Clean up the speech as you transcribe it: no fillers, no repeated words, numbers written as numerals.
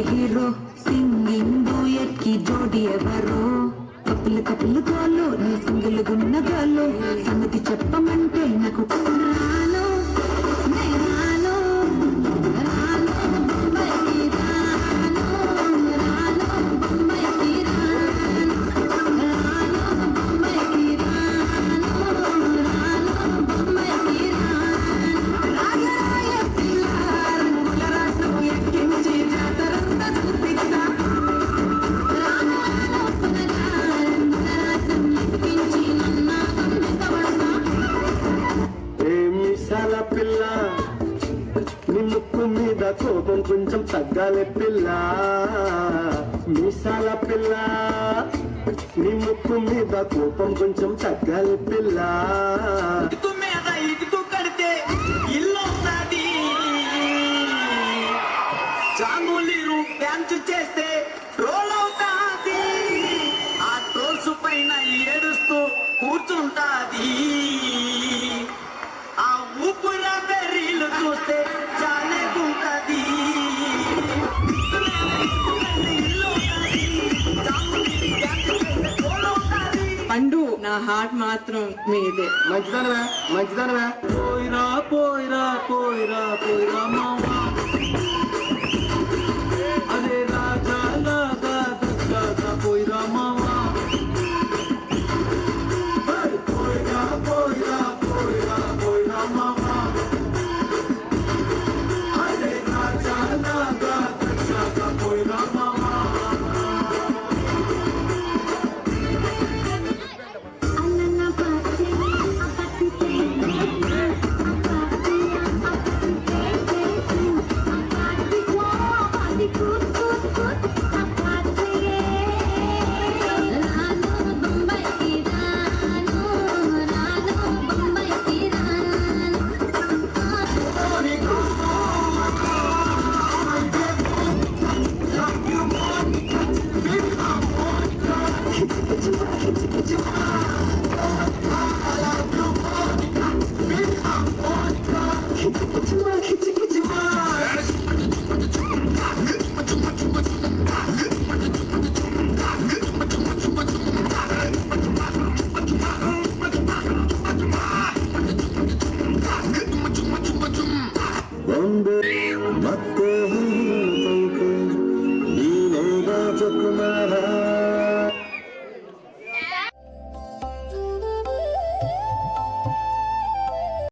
Hero singing duvet కి జోడి ఎవరో కప్పులు కప్పులు గోలు నీ సింగిల్ గున్న గోలు సంగతి చెప్పమంటే నాకు రాను రాను కోపం కొంచెం తగ్గాలి పిల్ల మీసాల పిల్ల నీ ముక్కు మీద కోపం కొంచెం తగ్గాలి పిల్ల ఇటు మీద ఇటు కడితే ఇల్లు ఉన్నది చాంగులీరు డ్యాన్స్ చేస్తే ట్రోల్ అవుతాది ఆ ట్రోల్స్ పైన ఏడుస్తూ కూర్చుంటాది ఆ ఊపుల బెర్రీలు చూస్తే చాలే ఉంటది పండు నా హార్ట్ మాత్రం మీదే. మంచిదానవా మంచిదానవా పోయిరా పోయిరా పోయిరా పోయిరా మావా అరే రాజా లాగా దస్తా పోయిరా మావా పోయిరా పోయిరా పోయిరా పోయిరా మావా అరే రాజా లాగా దస్తా పోయిరా మావా ಮತ್ತೆ ನೀನೇಗ ಚುಕ್ಕುಮಾರ